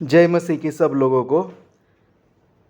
जय मसीह की सब लोगों को।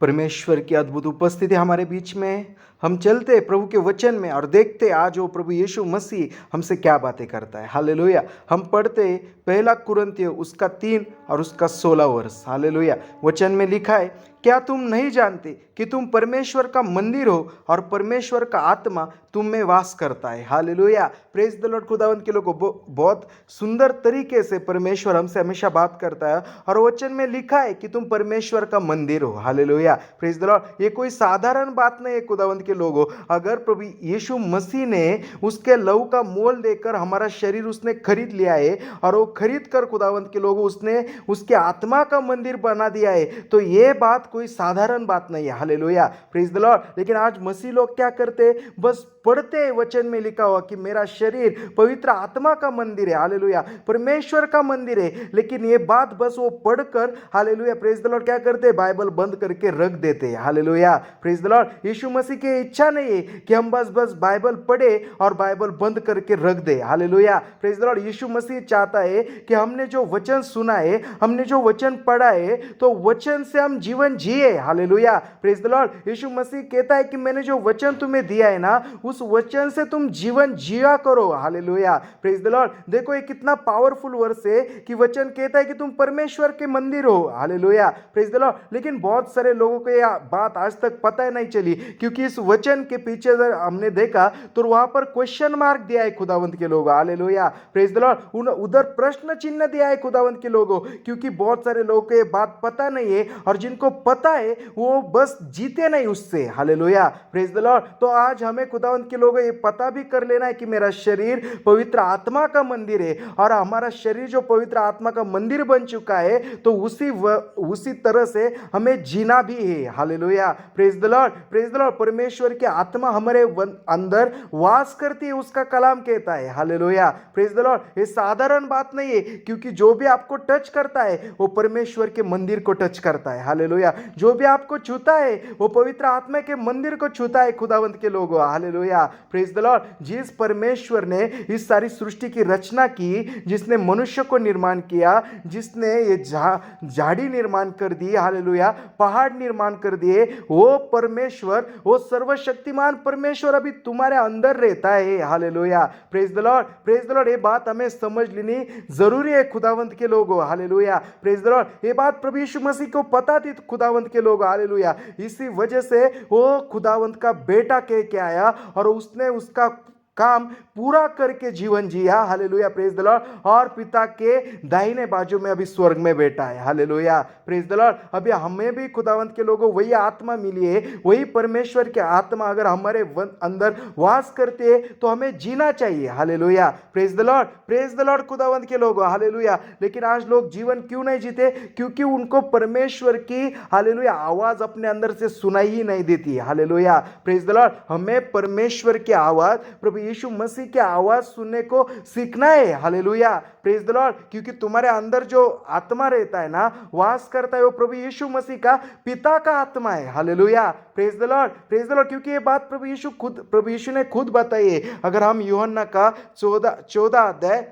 परमेश्वर की अद्भुत उपस्थिति हमारे बीच में है। हम चलते हैं प्रभु के वचन में और देखते हैं आज वो प्रभु यीशु मसीह हमसे क्या बातें करता है। हालेलुया। हम पढ़ते हैं पहला कुरिन्थियों उसका 3 और उसका 16 वर्ष। हालेलुया। वचन में लिखा है, क्या तुम नहीं जानते कि तुम परमेश्वर का मंदिर हो और परमेश्वर का आत्मा तुम में वास करता है। हालेलुया। Praise the Lord. खुदावंत के लोगों, बहुत सुंदर तरीके से परमेश्वर हमसे हमेशा बात करता है और वचन में लिखा है कि तुम परमेश्वर का मंदिर हो। हालेलुया। Praise the Lord. ये कोई साधारण बात नहीं है खुदावंत के लोगों। अगर प्रभु यीशु मसीह ने उसके लहू का मोल देकर हमारा शरीर उसने खरीद लिया है और वो खरीद कर खुदावंत के लोगों उसने उसके आत्मा का मंदिर बना दिया है, तो ये बात कोई साधारण बात नहीं है। हालेलुया। Praise the Lord. लेकिन आज मसीह लोग क्या करते, बस पढ़ते वचन में लिखा हुआ कि मेरा शरीर पवित्र आत्मा का मंदिर है। हालेलुया। परमेश्वर का मंदिर है, लेकिन ये बात बस वो पढ़कर, हालेलुया, प्रेज द लॉर्ड, क्या करते, बाइबल बंद करके रख देते हैं। Hallelujah. Praise the Lord. Yeshu Masih की इच्छा नहीं है कि हम बस बाइबल पढ़े और बाइबल बंद करके रख दे। Hallelujah. Praise the Lord. Yeshu Masih चाहता है कि हमने जो वचन सुना है, हमने जो वचन पढ़ा है, तो वचन से हम जीवन जिए। Hallelujah. Praise the Lord. Yeshu Masih कहता है कि मैंने जो वचन तुम्हें दिया है ना, उस वचन से तुम जीवन जिया करो। हालेलुया। Praise the Lord. देखो ये कितना पावरफुल वर्स है कि वचन कहता है कि तुम परमेश्वर के मंदिर हो। हालेलुया। Praise the Lord. लेकिन बहुत सारे लोगों को यह बात आज तक पता ही नहीं चली, क्योंकि इस वचन के पीछे अगर हमने देखा तो वहां पर क्वेश्चन मार्क दिया है खुदावंत के लोगों। हालेलुया। Praise the Lord. उधर प्रश्न चिन्ह दिया है खुदावंत के लोगों, क्योंकि बहुत सारे लोगों को यह बात पता नहीं है और जिनको पता है वो बस जीते नहीं उससे। हालेलुया। Praise the Lord. तो आज हमें खुदावंत के लोगों ये पता भी कर लेना है कि मेरा शरीर पवित्र आत्मा का मंदिर है और हमारा शरीर जो पवित्र आत्मा का मंदिर बन चुका है, तो उसी तरह से हमें जीना भी है। Hallelujah. Praise the Lord. Praise the Lord. परमेश्वर की आत्मा हमारे अंदर वास करती है, उसका कलाम कहता है। हालेलुया। Praise the Lord. ये साधारण बात नहीं है, क्योंकि जो भी आपको टच करता है वो परमेश्वर के मंदिर को टच करता है। हालेलुया। जो भी आपको छूता है वो पवित्र आत्मा के मंदिर को छूता है खुदावंत के लोगों। हालेलुया। Praise the Lord. जिस परमेश्वर ने इस सारी सृष्टि की रचना की, जिसने मनुष्य को निर्माण किया, जिसने ये झाड़ी निर्माण कर दी, हालेलुया, पहाड़ निर्माण कर दिए, वो परमेश्वर, वो सर्वशक्तिमान परमेश्वर अभी तुम्हारे अंदर रहता है। Hallelujah. Praise the Lord. Praise the Lord. ये बात हमें समझ लेनी जरूरी है खुदावंत के लोगों। हालेलुया। Praise the Lord. ये बात प्रभु यीशु मसीह को पता थी खुदावंत के लोग। हालेलुया। इसी वजह से वो खुदावंत का बेटा कह के आया और उसने उसका काम पूरा करके जीवन जिया। हालेलुया। Praise the Lord. और पिता के दाहिने बाजू में अभी स्वर्ग में बैठा है। हालेलुया। Praise the Lord. अभी हमें भी खुदावंत के लोगों वही आत्मा मिली है, वही परमेश्वर की आत्मा अगर हमारे अंदर वास करते है तो हमें जीना चाहिए। Hallelujah. Praise the Lord. Praise the Lord. खुदावंत के लोगों। हालेलुया। लेकिन आज लोग जीवन क्यों नहीं जीते? क्योंकि उनको परमेश्वर की, हालेलुया, आवाज अपने अंदर से सुनाई ही नहीं देती। हालेलुया। Praise the Lord. हमें परमेश्वर की आवाज, प्रभु यीशु मसीह की आवाज सुनने को सीखना है। हालेलुया। Praise the Lord. क्योंकि तुम्हारे अंदर जो आत्मा रहता है ना, वास करता है, वो प्रभु यीशु मसीह का पिता का आत्मा है। Hallelujah. Praise the Lord. Praise the Lord. क्योंकि ये बात प्रभु यीशु ने खुद बताई है। अगर हम यूहन्ना का 14 अध्याय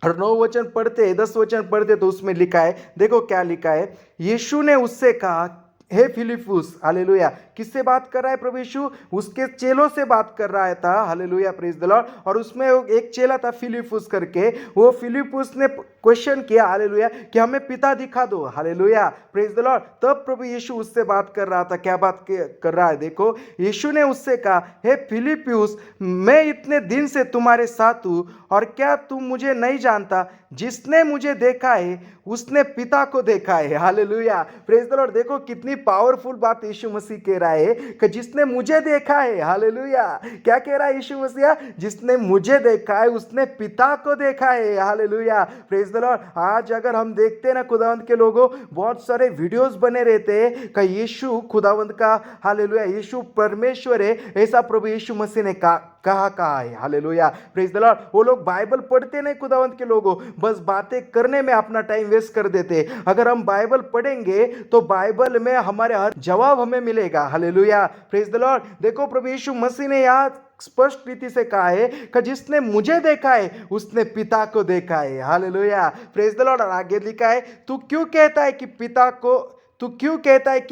और 9 वचन पढ़ते हैं, 10 वचन पढ़ते, तो उसमें लिखा है, देखो क्या लिखा है। यीशु ने उससे कहा, हे फिलिपुस, हालेलुया, किससे बात कर रहा है प्रभु यीशु? उसके चेलों से बात कर रहा था। हालेलुया। Praise the Lord. और उसमें एक चेला था फिलिपुस करके, वो फिलिपुस ने क्वेश्चन किया, हालेलुया, कि हमें पिता दिखा दो। हालेलुया। Praise the Lord. तब प्रभु यीशु उससे बात कर रहा था। क्या बात कर रहा है? देखो, यीशु ने उससे कहा, हे फिलिपुस, मैं इतने दिन से तुम्हारे साथ हूं और क्या तुम मुझे नहीं जानता? जिसने मुझे देखा है उसने पिता को देखा है। हालेलुया। Praise the Lord. देखो कितनी पावरफुल बात यीशु मसीह कह रहा है कि जिसने मुझे देखा है। हालेलुया। क्या कह रहा है यीशु मसीह? जिसने मुझे देखा है उसने पिता को देखा है। हालेलुया। Praise the Lord. आज अगर हम देखते हैं ना खुदावंत के लोगों, बहुत सारे वीडियोस बने रहते हैं कि यीशु खुदावंत का, हालेलुया, यीशु परमेश्वर है, ऐसा प्रभु यीशु मसीह ने कहा है। हालेलुया। Praise the Lord. वो लोग बाइबल पढ़ते नहीं खुदावंत के लोगों, बस बातें करने में अपना टाइम वेस्ट कर देते। अगर हम बाइबल पढ़ेंगे तो बाइबल में हमारे हर जवाब हमें मिलेगा। हालेलुया। Praise the Lord. देखो प्रभु यीशु मसीह ने यहाँ स्पष्ट रीति से कहा है कि जिसने मुझे देखा है उसने पिता को देखा है। Hallelujah, praise the Lord. और आगे लिखा है, तू क्यों कहता है कि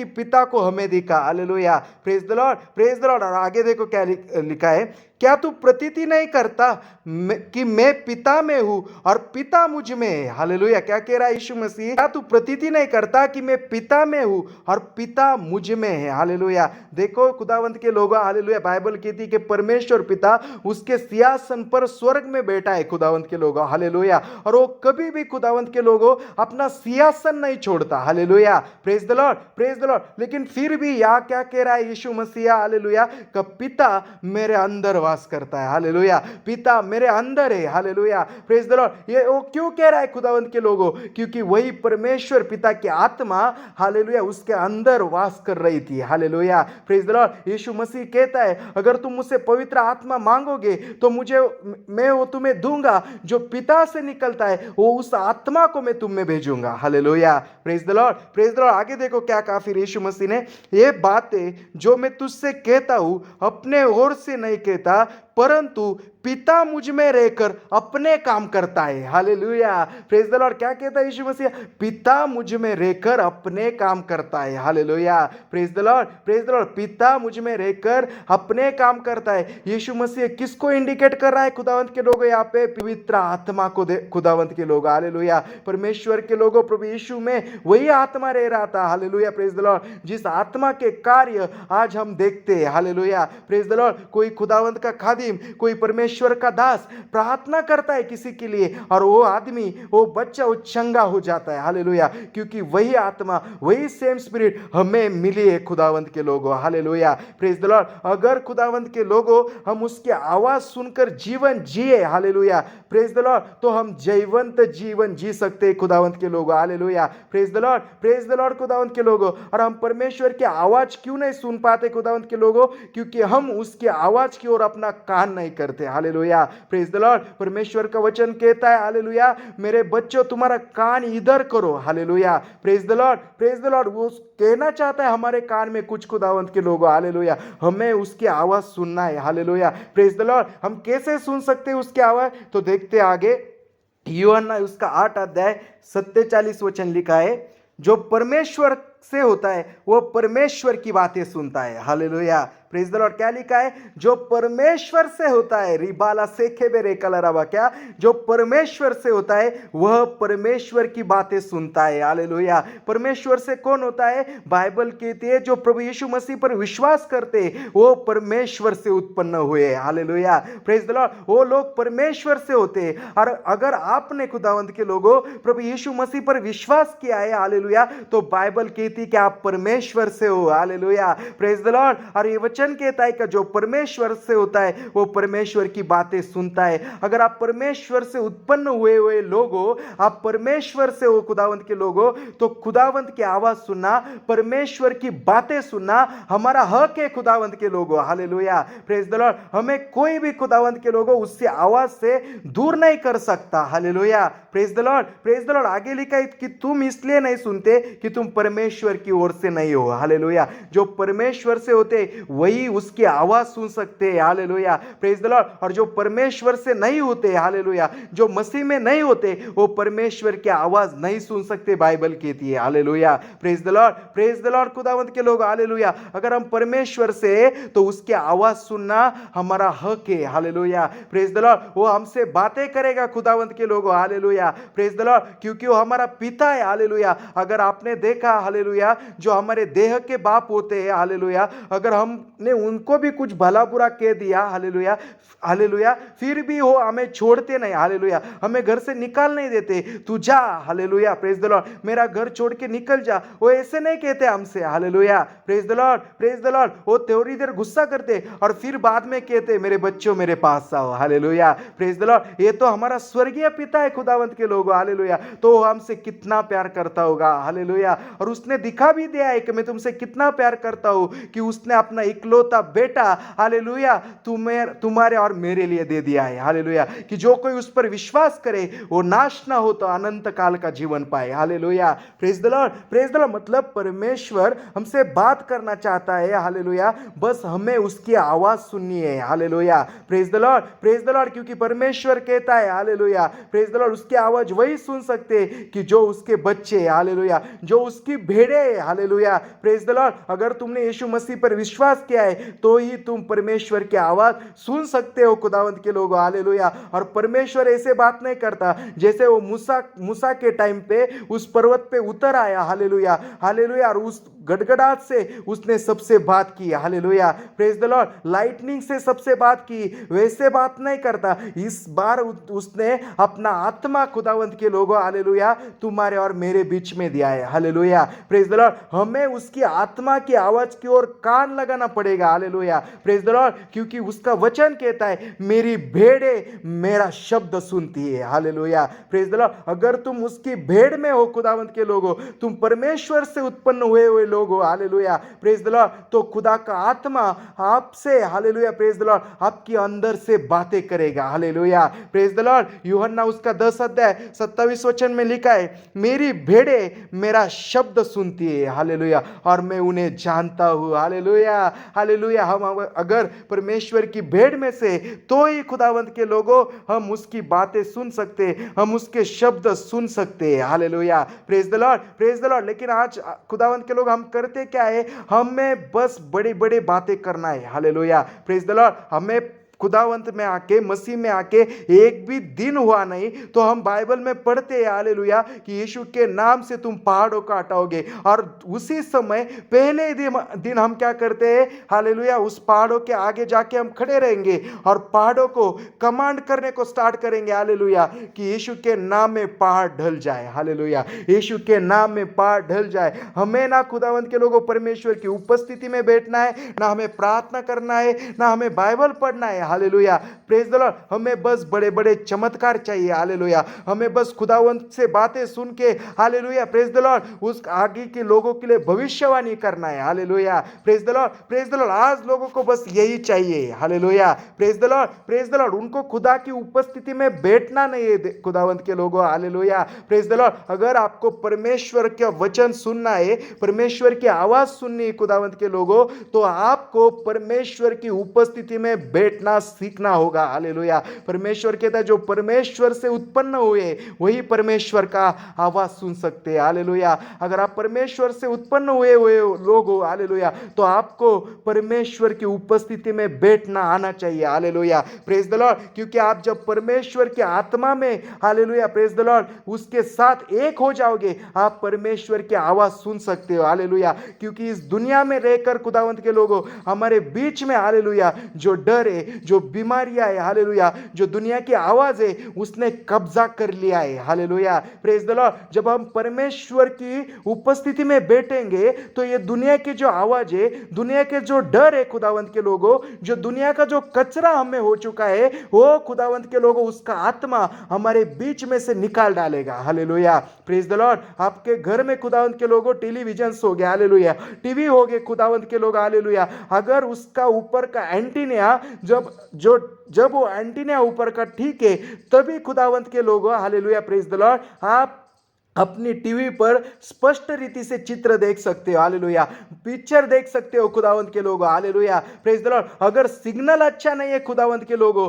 पिता को हमें दिखा। Hallelujah, praise the Lord, praise the Lord. और आगे देखो क्या लिखा है, क्या तू प्रतीति नहीं करता कि मैं पिता में हूं और पिता मुझ में है। हालेलुया, क्या कह रहा है यीशु मसीह, क्या तू प्रतीति नहीं करता कि मैं पिता में हूं और पिता मुझ में है। हालेलुया, देखो खुदावंत के लोगों, हालेलुया, बाइबल कहती है कि परमेश्वर पिता उसके सिंहासन पर स्वर्ग में बैठा है खुदावंत के लोगों। हालेलुया, और वो कभी भी खुदावंत के लोगों अपना सिंहासन नहीं छोड़ता। Hallelujah, praise the Lord, praise the Lord. लेकिन फिर भी यहाँ क्या कह रहा है यीशु मसीह, हालेलुया, कि पिता मेरे अंदर वास करता है। हालेलुया, पिता मेरे अंदर है। Hallelujah, praise the Lord. ये वो क्यों कह रहा है खुदावंत के लोगों, क्योंकि वही परमेश्वर पिता की आत्मा, हालेलुया, उसके अंदर वास कर रही थी। Hallelujah, praise the Lord. Yeshu Masih कहता है, अगर तुम मुझसे पवित्र आत्मा मांगोगे तो मैं वो तुम्हें दूंगा, जो पिता से निकलता है वो उस आत्मा को मैं तुम में भेजूंगा। Hallelujah, praise the Lord, praise the Lord. आगे देखो क्या कहा फिर यीशु मसीह ने, ये बातें जो मैं तुझसे कहता हूं अपने ओर से नहीं कहता, परंतु पिता मुझ में रहकर अपने काम करता है। Hallelujah, praise the Lord. क्या कहता है यीशु मसीह, पिता मुझ में रहकर अपने काम करता है। Hallelujah, praise the Lord, praise the Lord. पिता मुझ में रहकर अपने काम करता है। यीशु मसीह किसको इंडिकेट कर रहा है खुदावंत के लोगों, यहाँ पे पवित्र आत्मा को खुदावंत के लोग। हालेलुया, परमेश्वर के लोगों, प्रभु यीशु में वही आत्मा रह रहा था। हालेलुया, प्रेज द लॉर्ड, जिस आत्मा के कार्य आज हम देखते हैं। Hallelujah, praise the Lord. कोई खुदावंत का खादिम, कोई परमेश्वर का दास प्रार्थना करता है किसी के लिए, और वो आदमी, वो बच्चा, वो चंगा हो जाता है। हालेलुया, क्योंकि वही आत्मा, वही सेम स्पिरिट हमें मिली है खुदावंत के लोगों। Hallelujah, praise the Lord. अगर खुदावंत के लोगों हम उसकी आवाज सुनकर जीवन जिए, हालेलुया, प्रेज द लॉर्ड, तो हम जयवंत जीवन जी सकते हैं खुदावंत के लोगों। Hallelujah, praise the Lord, praise the Lord खुदावंत के लोगों। और हम परमेश्वर की आवाज क्यों नहीं सुन पाते खुदावंत के लोगों, क्योंकि हम उसकी आवाज की ओर अपना कान नहीं करते। Hallelujah, praise the Lord. परमेश्वर का वचन कहता है, हालेलुया, मेरे बच्चों तुम्हारा कान इधर करो। Hallelujah, praise the Lord, praise the Lord. वो कहना चाहता है हमारे कान में कुछ खुदावंत के लोगों। हालेलुया, हमें उसकी आवाज सुनना है। Hallelujah, praise the Lord. हम कैसे सुन सकते हैं उसकी आवाज, तो देखते आगे यूहन्ना उसका 8 अध्याय 47 वचन लिखा है, जो परमेश्वर से होता है वह परमेश्वर की बातें सुनता है। Hallelujah, praise the Lord. क्या लिखा है, जो परमेश्वर से होता है, रिबाला सेखे बेरे कलरवा, क्या, जो परमेश्वर से होता है वह परमेश्वर की बातें सुनता है। हालेलुया, परमेश्वर से कौन होता है, बाइबल कहती है जो प्रभु यीशु मसीह पर विश्वास करते वो परमेश्वर से उत्पन्न हुए। Hallelujah, praise the Lord. वो लोग परमेश्वर से होते हैं। और अगर आपने खुदावंत के लोगों प्रभु यीशु मसीह पर विश्वास किया है, हालेलुया, तो बाइबल कहती कि आप परमेश्वर से हो। Hallelujah, praise the Lord. और ये वचन कहता है कि जो परमेश्वर से होता है वो परमेश्वर की बातें सुनता है। अगर आप परमेश्वर से उत्पन्न हुए लोग हो, आप परमेश्वर से हो खुदावंत के लोग हो, तो खुदावंत की आवाज सुनना, परमेश्वर की बातें सुनना हमारा हक है खुदावंत के लोग। Hallelujah, praise the Lord. हमें कोई भी खुदावंत के लोग उससे आवाज से दूर नहीं कर सकता। Hallelujah, praise the Lord, praise the Lord. आगे लिखा है कि तुम इसलिए नहीं सुनते कि तुम परमेश्वर की ओर से नहीं हो। हालेलुया, जो परमेश्वर से होते वही उसकी आवाज सुन सकते हैं। Hallelujah, praise the Lord. और जो परमेश्वर से नहीं होते, हालेलुया, जो मसीह में नहीं होते, वो परमेश्वर की आवाज नहीं सुन सकते, बाइबल कहती है। Hallelujah, praise the Lord, praise the Lord खुदावंत के लोग। हालेलुया, अगर हम परमेश्वर से तो उसकी आवाज सुनना हमारा हक है। Hallelujah, praise the Lord. वो हमसे बातें करेगा खुदावंत के लोग। हालेलुया, प्रेज द लॉर्ड, क्योंकि वो हमारा पिता है। हालेलुया, अगर आपने देखा, हालेलुया, जो हमारे देह के बाप होते हैं, हालेलुया, अगर हमने उनको भी कुछ भला बुरा कह दिया, हालेलुया, हालेलुया, फिर भी वो हमें छोड़ते नहीं। हालेलुया, हमें घर से निकाल नहीं देते, तू जा। हालेलुया, प्रेज द लॉर्ड, मेरा घर छोड़ के निकल जा, वो ऐसे नहीं कहते हमसे। Hallelujah, praise the Lord, praise the Lord. वो थोड़ी देर गुस्सा करते और फिर बाद में कहते मेरे बच्चों मेरे पास आओ। Hallelujah, praise the Lord. ये तो हमारा स्वर्गीय पिता है खुदावंत के लोग। हालेलुया, तो हमसे कितना प्यार करता होगा। हालेलुया, और उसने दिखा भी दिया है कि मैं तुमसे कितना प्यार करता हूं, कि उसने अपना इकलौता बेटा हालेलुया तुम्हारे और मेरे लिए दे दिया है। हालेलुया, कि जो कोई उस पर विश्वास करे वो नाश ना हो तो अनंत काल का जीवन पाए। Hallelujah, praise the Lord, praise the Lord. मतलब परमेश्वर हमसे बात करना चाहता है। हालेलुया, बस हमें उसकी आवाज सुननी है। Hallelujah, praise the Lord, praise the Lord. क्योंकि परमेश्वर कहता है हालेलुया, प्रेज द लॉर्ड, उसकी आवाज वही सुन सकते कि जो उसके बच्चे, हालेलुया, जो उसकी भेड़े, हालेलुया, प्रेज द लॉर्ड। अगर तुमने यीशु मसीह पर विश्वास किया है तो ही तुम परमेश्वर की आवाज सुन सकते हो खुदावंत के लोगों। हालेलुया, और परमेश्वर ऐसे बात नहीं करता जैसे वो मूसा के टाइम पे उस पर्वत पे उतर आया। हालेलुया, हालेलुया, और उस गड़गड़ाहट से उसने सबसे बात की। Hallelujah, praise the Lord, lightning से सबसे बात की, वैसे बात नहीं करता। इस बार उसने अपना आत्मा खुदावंत के लोगों, हालेलुया, तुम्हारे और मेरे बीच में दिया है। Hallelujah, praise the Lord. हमें उसकी आत्मा की आवाज की ओर कान लगाना पड़ेगा। हालेलुया, प्रेज द लॉर्ड, क्योंकि उसका वचन कहता है मेरी भेड़े मेरा शब्द सुनती है। Hallelujah, praise the Lord. अगर तुम उसकी भेड़ में हो खुदावंत के लोगों, तुम परमेश्वर से उत्पन्न हुए लोग हो। Hallelujah, praise the Lord. तो खुदा का आत्मा आपसे, हालेलुया, प्रेज द लॉर्ड, आपके अंदर से बातें करेगा। Hallelujah, praise the Lord. यूहन्ना उसका 10 अध्याय 27 वचन में लिखा है मेरी भेड़े मेरा शब्द सुनती है। हालेलुया, और मैं उन्हें जानता हूं। Hallelujah, hallelujah. हम अगर परमेश्वर की भेड़ में से तो ही खुदावंत के लोगों हम उसकी बातें सुन सकते, हम उसके शब्द सुन सकते हैं। Hallelujah, praise the Lord, praise the Lord. लेकिन आज खुदावंत के लोग हम करते क्या है, हमें बस बड़ी बड़ी बातें करना है। Hallelujah, praise the Lord. हमें खुदावंत में आके, मसीह में आके एक भी दिन हुआ नहीं तो हम बाइबल में पढ़ते हैं हालेलुया कि यीशु के नाम से तुम पहाड़ों को हटाओगे, और उसी समय पहले दिन हम क्या करते हैं, हालेलुया, उस पहाड़ों के आगे जाके हम खड़े रहेंगे और पहाड़ों को कमांड करने को स्टार्ट करेंगे। हालेलुया, कि यीशु के नाम में पहाड़ ढल जाए। हालेलुया, यीशु के नाम में पहाड़ ढल जाए। हमें ना खुदावंत के लोगों परमेश्वर की उपस्थिति में बैठना है, ना हमें प्रार्थना करना है, ना हमें बाइबल पढ़ना है। Hallelujah, praise the Lord. हमें बस बड़े बड़े चमत्कार चाहिए। हालेलुया, हमें बस खुदावंत से बातें सुन के, हालेलुया, प्रेज द लॉर्ड, उस आगे के लोगों के लिए भविष्यवाणी करना है। Hallelujah, praise the Lord, praise the Lord. आज लोगों को बस यही चाहिए। Hallelujah, praise the Lord, praise the Lord. उनको खुदा की उपस्थिति में बैठना नहीं है खुदावंत के लोगों। Hallelujah, praise the Lord. अगर आपको परमेश्वर का वचन सुनना है, परमेश्वर की आवाज सुननी है खुदावंत के लोगों, तो आपको परमेश्वर की उपस्थिति में बैठना सीखना होगा। हालेलुया, परमेश्वर कहता है जो परमेश्वर से उत्पन्न हुए वही परमेश्वर का आवाज सुन सकते हैं। हालेलुया, अगर आप परमेश्वर से उत्पन्न हुए लोग हो, हालेलुया, तो आपको परमेश्वर की उपस्थिति में बैठना आना चाहिए। Hallelujah, praise the Lord. क्योंकि आप जब परमेश्वर की आत्मा में, हालेलुया, प्रेज द लॉर्ड, उसके साथ एक हो जाओगे, आप परमेश्वर की आवाज सुन सकते हो। हालेलुया, क्योंकि इस दुनिया में रहकर खुदावंत के लोगों हमारे बीच में, हालेलुया, जो डर है, जो बीमारियां है, हालेलुया, जो दुनिया की आवाज है, उसने कब्जा कर लिया है। Hallelujah, praise the Lord. जब हम परमेश्वर की उपस्थिति में बैठेंगे तो ये दुनिया की जो आवाज है, दुनिया के जो डर है खुदावंत के लोगों, जो दुनिया का जो कचरा हमें हो चुका है, वो खुदावंत के लोगों उसका आत्मा हमारे बीच में से निकाल डालेगा। Hallelujah, praise the Lord. आपके घर में खुदावंत के लोगों टेलीविजन हो गए, हालेलुया, टीवी हो गए खुदावंत के लोग, हालेलुया, अगर उसका ऊपर का एंटीना जब वो एंटीना ऊपर का ठीक है, तभी खुदावंत के लोगों, हालेलुया, प्रेज द लॉर्ड, आप अपनी टीवी पर स्पष्ट रीति से चित्र देख सकते हो। हालेलुया, पिक्चर देख सकते हो खुदावंत के लोगों। Hallelujah, praise the Lord. अगर सिग्नल अच्छा नहीं है खुदावंत के लोगों,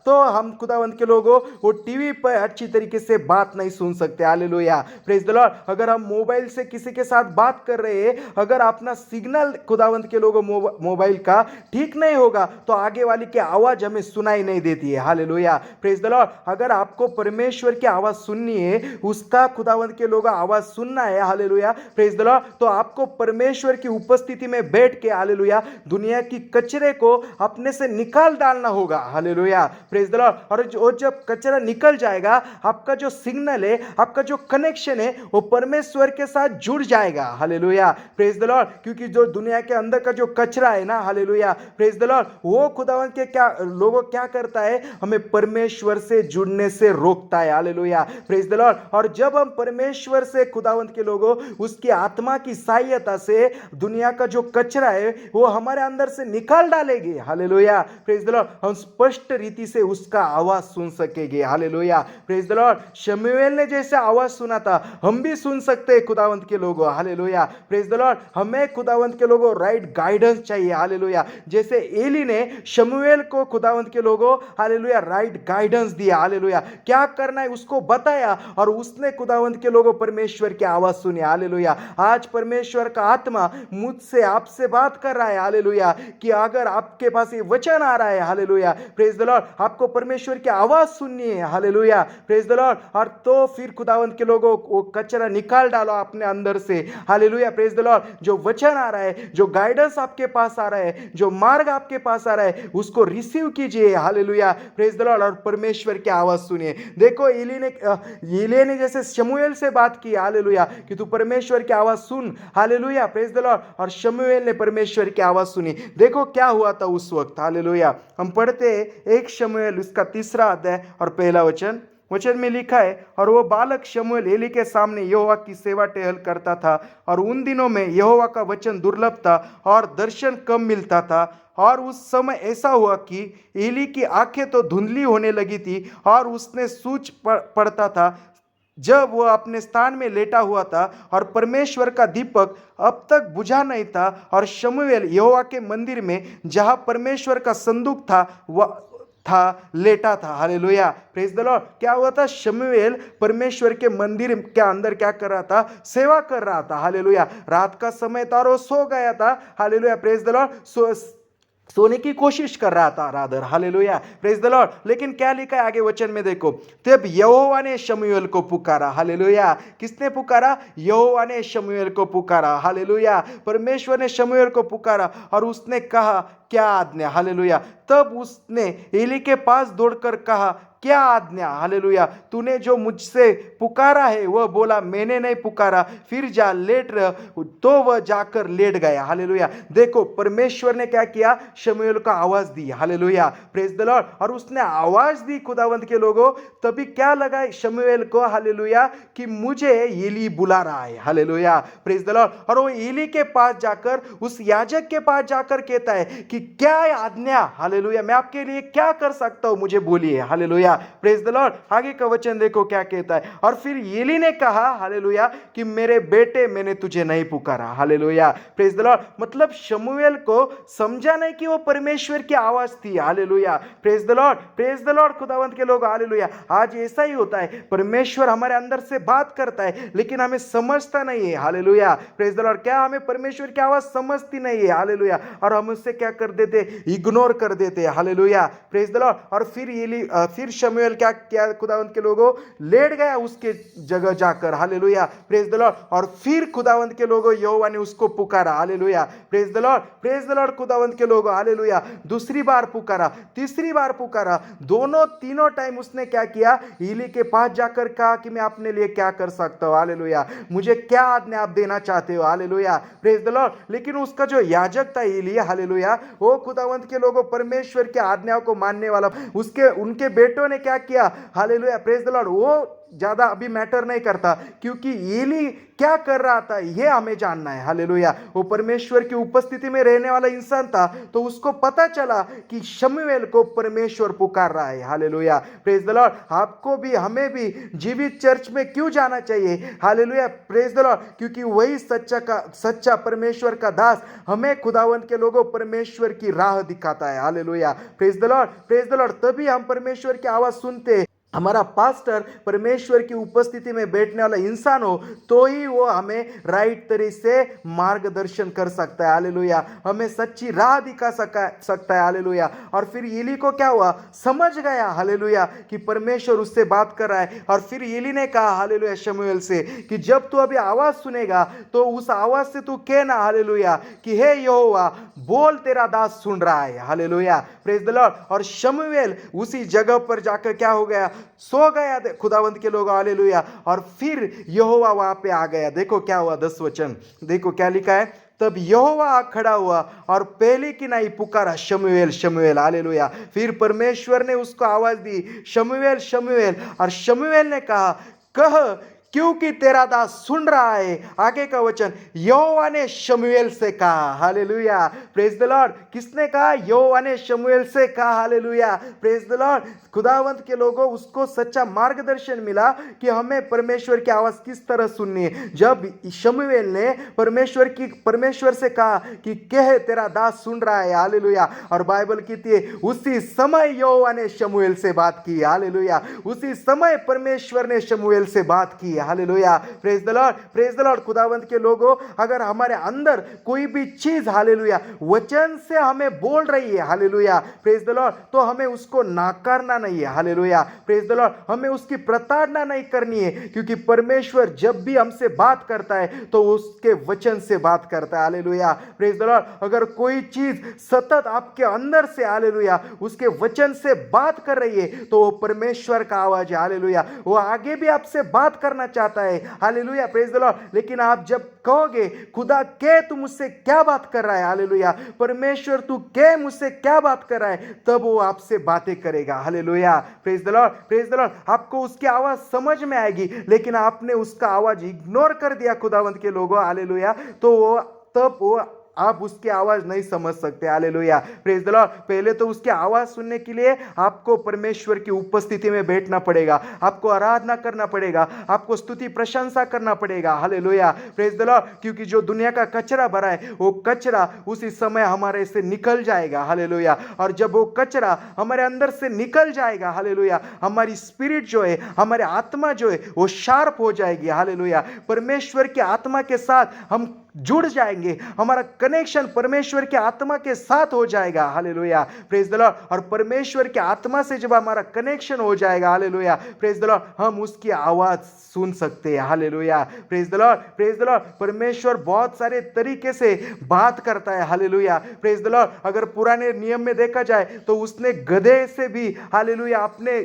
तो हम खुदावंत के लोगों वो टीवी पर अच्छी तरीके से बात नहीं सुन सकते। Hallelujah, praise the Lord. अगर हम मोबाइल से किसी के साथ बात कर रहे हैं, अगर अपना सिग्नल खुदावंत के लोगों मोबाइल का ठीक नहीं होगा तो आगे वाली की आवाज हमें सुनाई नहीं देती है। Hallelujah, praise the Lord. अगर आपको परमेश्वर की आवाज सुननी है, उसका खुदावंत के लोग आवाज सुनना है, हालेलुया, प्रेज द लॉर्ड, तो आपको परमेश्वर की उपस्थिति में बैठ के, हालेलुया, दुनिया की कचरे को अपने से निकाल डालना होगा। Hallelujah, praise the Lord. और जब कचरा निकल जाएगा, आपका जो सिग्नल है, आपका जो कनेक्शन है, वो परमेश्वर के साथ जुड़ जाएगा। Hallelujah, praise the Lord. क्योंकि जो दुनिया के अंदर का जो कचरा है ना, हालेलुया, प्रेज द लॉर्ड, वो खुदावंत के लोगों क्या करता है, हमें परमेश्वर से जुड़ने से रोकता है। Hallelujah, praise the Lord. और जब हम परमेश्वर से खुदावंत के लोगों उसकी आत्मा की सहायता से दुनिया का जो कचरा है वो हमारे अंदर से निकाल डालेंगे। Hallelujah, praise the Lord. हम स्पष्ट रीति से उसका आवाज सुन सकेंगे। Hallelujah, praise the Lord. शमूएल ने जैसे आवाज सुना था हम भी सुन सकते हैं खुदावंत के लोगों। Hallelujah, praise the Lord. हमें खुदावंत के लोगों राइट गाइडेंस चाहिए। हालेलुया, जैसे एली ने शमूएल को खुदावंत के लोगों हालेलुया राइट गाइडेंस दिया। हालेलुया, क्या करना है उसको बताया और उसने खुदावंत के लोगों परमेश्वर की आवाज सुनी। हालेलुया, आज परमेश्वर का आत्मा मुझसे आपसे बात कर रहा है। हालेलुया, कि अगर आपके पास ये वचन आ रहा है, हालेलुया, प्रेज द लॉर्ड, आपको परमेश्वर की आवाज सुननी है। Hallelujah, praise the Lord. और तो फिर खुदावंत के लोगों वो कचरा निकाल डालो अपने अंदर से। Hallelujah, praise the Lord. जो वचन आ रहा है, जो गाइडेंस आपके पास आ रहा है, जो मार्ग आपके पास आ रहा है, उसको रिसीव कीजिए। Hallelujah, praise the Lord. और परमेश्वर की आवाज सुनिए। देखो एली ने जैसे शमूएल से बात की। हालेलुया, कि तू परमेश्वर की आवाज सुन। Hallelujah, praise the Lord. और शमूएल ने परमेश्वर की आवाज सुनी। देखो क्या हुआ था उस वक्त। हालेलुया, हम पढ़ते 1 शमूएल उसका 3 अध्याय और पहला वचन में लिखा है, और वो बालक शमूएल एली के सामने यहोवा की सेवा टहल करता था, और उन दिनों में यहोवा का वचन दुर्लभ था और दर्शन कम मिलता था। और उस समय ऐसा हुआ कि एली की आंखें तो धुंधली होने लगी थी और उसने सूझ पड़ता था जब वह अपने स्थान में लेटा हुआ था, और परमेश्वर का दीपक अब तक बुझा नहीं था। और शमूएल यहोवा के मंदिर में जहां परमेश्वर का संदूक था लेटा था। Hallelujah, praise the Lord. क्या हुआ था? शमूएल परमेश्वर के मंदिर के अंदर क्या कर रहा था? सेवा कर रहा था। हालेलुया, रात का समय था और वो सो गया था। Hallelujah, praise the Lord. सोने की कोशिश कर रहा था rather. Hallelujah, praise the Lord. लेकिन क्या लिखा है आगे वचन में देखो, तब यहोवा ने शमूएल को पुकारा। हालेलुया, किसने पुकारा? यहोवा ने शमूएल को पुकारा। हालेलुया, परमेश्वर ने शमूएल को पुकारा और उसने कहा क्या आज्ञा। हालेलुया, तब उसने एली के पास दौड़कर कहा क्या आज्ञा। हालेलुया, तूने जो मुझसे पुकारा है। वह बोला मैंने नहीं पुकारा, फिर जा लेट रह। तो वह जाकर लेट गया। हालेलुया, देखो परमेश्वर ने क्या किया? शमूएल को आवाज दी। Hallelujah, praise the Lord. और उसने आवाज दी खुदावंत के लोगों, तभी क्या लगा शमूएल को? हालेलुया, कि मुझे एली बुला रहा है। Hallelujah, praise the Lord. और वो एली के पास जाकर, उस याजक के पास जाकर कहता है कि क्या आज्ञा। हालेलुया, मैं आपके लिए क्या कर सकता हूं, मुझे बोलिए। Hallelujah, praise the Lord. आगे का वचन देखो क्या कहता है। और फिर एली ने कहा, हालेलुया, कि मेरे बेटे मैंने तुझे नहीं पुकारा। Hallelujah, praise the Lord. मतलब शमूएल को समझा नहीं कि वो परमेश्वर की आवाज थी। Hallelujah, praise the Lord, praise the Lord खुदावंत के लोग। हालेलुया, आज ऐसा ही होता है, परमेश्वर हमारे अंदर से बात करता है लेकिन हमें समझता नहीं है। Hallelujah, praise the Lord. क्या हमें परमेश्वर की आवाज समझती नहीं है? हालेलुया, और हम उससे क्या कर देते? इग्नोर कर देते। Hallelujah, praise the Lord. और फिर शमूएल क्या किया खुदावंत के लोगों? लेट गया उसके जगह जाकर। Hallelujah, praise the Lord. और फिर खुदावंत के लोगों यहोवा ने उसको पुकारा। Hallelujah, praise the Lord, praise the Lord खुदावंत के लोगों। हालेलुया, दूसरी बार पुकारा, तीसरी बार पुकारा, तीनों टाइम उसने क्या किया? एली के पास जाकर कहा कि मैं अपने लिए क्या कर सकता हूं। हालेलुया, मुझे क्या आज्ञा आप देना चाहते हो। Hallelujah, praise the Lord. लेकिन उसका जो याजक था एली, हालेलुया, वो खुदावंत के लोगों परमेश्वर की आज्ञाओं को मानने वाला, उनके बेटों ने क्या किया? Hallelujah, praise the Lord. वो ज्यादा अभी मैटर नहीं करता, क्योंकि एली क्या कर रहा था ये हमें जानना है। हालेलुया, वो परमेश्वर की उपस्थिति में रहने वाला इंसान था, तो उसको पता चला कि शमूएल को परमेश्वर पुकार रहा है। Hallelujah, praise the Lord. आपको भी, हमें भी जीवित चर्च में क्यों जाना चाहिए? हालेलुया, प्रेज द लॉर्ड, क्योंकि वही सच्चा परमेश्वर का दास हमें खुदावंत के लोगों परमेश्वर की राह दिखाता है। Hallelujah, praise the Lord, praise the Lord. तभी हम परमेश्वर की आवाज सुनते हैं। हमारा पास्टर परमेश्वर की उपस्थिति में बैठने वाला इंसान हो तो ही वो हमें राइट तरीके से मार्गदर्शन कर सकता है। हालेलुया, हमें सच्ची राह दिखा सकता है। हालेलुया। और फिर एली को क्या हुआ? समझ गया, हालेलुया, कि परमेश्वर उससे बात कर रहा है। और फिर एली ने कहा, हालेलुया, शमूएल से कि जब तू अभी आवाज सुनेगा तो उस आवाज से तू कहना, हालेलुया, कि हे यहोवा बोल, तेरा दास सुन रहा है। Hallelujah, praise the Lord. और शमूएल उसी जगह पर जाकर क्या हो गया? सो गया खुदावंत के लोग। हालेलुया। और फिर यहोवा वहां पे आ गया। देखो क्या हुआ, 10 वचन देखो क्या लिखा है। तब यहोवा खड़ा हुआ और पहले की नहीं पुकारा, शमूएल शमूएल। हालेलुया। फिर परमेश्वर ने उसको आवाज दी, शमूएल शमूएल। और शमूएल ने कहा, कह क्योंकि तेरा दास सुन रहा है। आगे का वचन, यहोवा ने शमूएल से कहा, हालेलुया, प्रेज द लॉर्ड। किसने कहा? यहोवा ने शमूएल से कहा, हालेलुया, प्रेज द लॉर्ड। खुदावंत के लोगों, उसको सच्चा मार्गदर्शन मिला कि हमें परमेश्वर की आवाज किस तरह सुननी है। जब शमूएल ने परमेश्वर से कहा कि कह तेरा दास सुन रहा है, हालेलुया, और बाइबल कहती है उसी समय यहोवा ने शमूएल से बात की, हालेलुया, उसी समय परमेश्वर ने शमूएल से बात की, hallelujah, praise the Lord, praise the Lord. खुदावंत के लोगों, अगर हमारे अंदर कोई भी चीज, हालेलुया, वचन से हमें बोल रही है, हालेलुया, प्रेज द लॉर्ड, तो हमें उसको नाकारना नहीं है, हालेलुया, प्रेज द लॉर्ड। हमें उसकी प्रताड़ना नहीं करनी है, क्योंकि परमेश्वर जब भी हमसे बात करता है तो उसके वचन से बात करता है, हालेलुया, प्रेज द लॉर्ड। अगर कोई चीज सतत आपके अंदर से, हालेलुया, उसके वचन से बात कर रही है तो वो परमेश्वर का आवाज है, हालेलुया। वो आगे भी आपसे बात करना चाहता है, हालेलुया, प्रेज द लॉर्ड। लेकिन आप जब कहोगे खुदा के तू मुझसे क्या बात कर रहा है, हालेलुया, परमेश्वर तू के मुझसे क्या बात कर रहा है, तब वो आपसे बातें करेगा, hallelujah, praise the Lord, praise the Lord. आपको उसकी आवाज समझ में आएगी, लेकिन आपने उसका आवाज इग्नोर कर दिया खुदावंत के लोगों, हालेलुया, तो वो तब वो आप उसकी आवाज नहीं समझ सकते, हालेलुया, प्रेज द लॉर्ड। पहले तो उसकी आवाज सुनने के लिए आपको परमेश्वर की उपस्थिति में बैठना पड़ेगा, आपको आराधना करना पड़ेगा, आपको स्तुति प्रशंसा करना पड़ेगा, हालेलुया, प्रेज द लॉर्ड। क्योंकि जो दुनिया का कचरा भरा है वो कचरा उसी समय हमारे से निकल जाएगा, हालेलुया, और जब वो कचरा हमारे अंदर से निकल जाएगा, हालेलुया, हमारी स्पिरिट जो है, हमारी आत्मा जो है वो शार्प हो जाएगी, हालेलुया, परमेश्वर की आत्मा के साथ हम जुड़ जाएंगे, हमारा कनेक्शन परमेश्वर के आत्मा के साथ हो जाएगा, हालेलुया, प्रेज द लॉर्ड। और परमेश्वर के आत्मा से जब हमारा कनेक्शन हो जाएगा, हालेलुया, प्रेज द लॉर्ड, हम उसकी आवाज सुन सकते हैं, hallelujah, praise the Lord, praise the Lord. परमेश्वर बहुत सारे तरीके से बात करता है, हालेलुया, प्रेज द लॉर्ड। अगर पुराने नियम में देखा जाए तो उसने गधे से भी, हालेलुया, अपने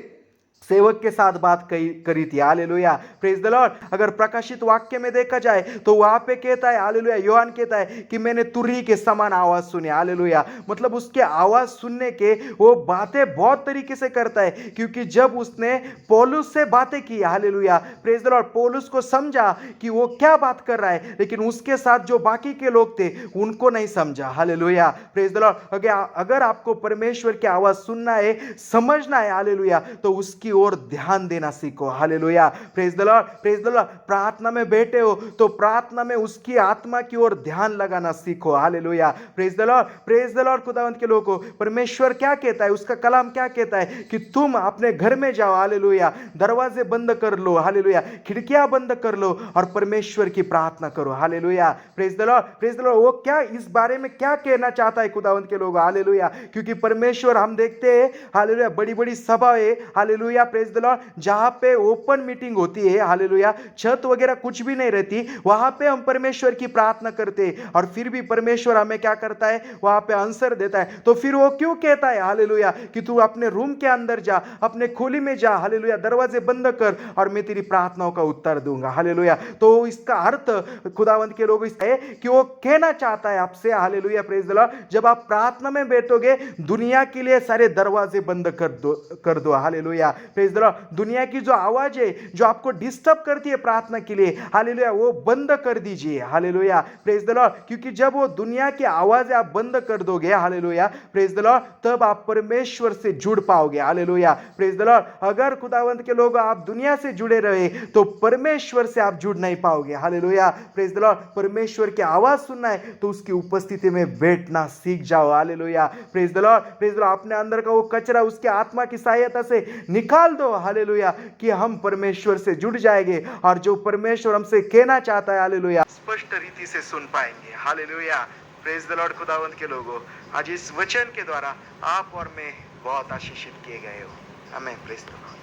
सेवक के साथ बात करी थी, हालेलुया, प्रेज द लॉर्ड। अगर प्रकाशित वाक्य में देखा जाए तो वहां पे कहता है, हालेलुया, योहान कहता है कि मैंने तुरही के समान आवाज सुनी, हालेलुया, मतलब उसके आवाज सुनने के वो बातें बहुत तरीके से करता है। क्योंकि जब उसने पौलुस से बातें की, हालेलुया, प्रेज द लॉर्ड, पौलुस को समझा कि वो क्या बात कर रहा है, लेकिन उसके साथ जो बाकी के लोग थे उनको नहीं समझा, हालेलुया, प्रेज द लॉर्ड। अगर आपको परमेश्वर की आवाज सुनना है, समझना है, हालेलुया, तो उसकी और ध्यान देना सीखो, hallelujah, praise the Lord, praise the Lord. प्रार्थना में बैठे हो तो प्रार्थना में उसकी आत्मा की ओर ध्यान लगाना सीखो, hallelujah, praise the Lord, praise the Lord. खुदावंत के लोगों, परमेश्वर क्या कहता है, उसका कलाम क्या कहता है कि तुम अपने घर में जाओ, हालेलुया, दरवाजे बंद कर लो, हालेलुया, खिड़कियां बंद कर लो और परमेश्वर की प्रार्थना करो, hallelujah, praise the Lord, praise the Lord. वो क्या इस बारे में क्या कहना चाहता है खुदावंत के लोग, हालेलुया, क्योंकि परमेश्वर हम देखते हैं, हालेलुया, बड़ी बड़ी सभा है, हालेलुया, प्रेज द लॉर्ड, जहां पे ओपन मीटिंग होती है, हालेलुया, छत वगैरह कुछ भी नहीं रहती, वहां पे हम परमेश्वर की प्रार्थना करते हैं और फिर भी परमेश्वर हमें क्या करता है, वहां पे आंसर देता है। तो फिर वो क्यों कहता है, हालेलुया, कि तू अपने रूम के अंदर जा, अपने खोली में जा, हालेलुया, दरवाजे बंद कर और मैं तेरी प्रार्थनाओं का उत्तर दूंगा, हालेलुया। तो इसका अर्थ खुदावंत के लोग इसका है कि वो कहना चाहता है आपसे, हालेलुया, प्रेज द लॉर्ड, जब आप प्रार्थना में बैठोगे दुनिया के लिए सारे दरवाजे बंद कर दो, हालेलुया, प्रेज द लॉर्ड। दुनिया की जो आवाज है जो आपको डिस्टर्ब करती है प्रार्थना के लिए, हालेलुया, वो बंद कर दीजिए, हालेलुया, प्रेज द लॉर्ड। क्योंकि जब वो दुनिया की आवाज आप बंद कर दोगे, हालेलुया, प्रेज द लॉर्ड, तब आप परमेश्वर से जुड़ पाओगे, हालेलुया, प्रेज द लॉर्ड। अगर खुदावंत के लोग आप दुनिया से जुड़े रहे तो परमेश्वर से आप जुड़ नहीं पाओगे, हालेलुया, प्रेज द लॉर्ड। परमेश्वर की आवाज सुनना है तो उसकी उपस्थिति में बैठना सीख जाओ, hallelujah, praise the Lord, praise the Lord. अपने अंदर का वो कचरा उसके आत्मा की सहायता से निकाल दो, हालेलुया, कि हम परमेश्वर से जुड़ जाएंगे और जो परमेश्वर हमसे कहना चाहता है, हालेलुया, स्पष्ट रीति से सुन पाएंगे, हालेलुया, प्रेज द लॉर्ड। खुदावंत के लोगों, आज इस वचन के द्वारा आप और मैं बहुत आशीषित किए गए हो, आमीन, प्रेज द लॉर्ड।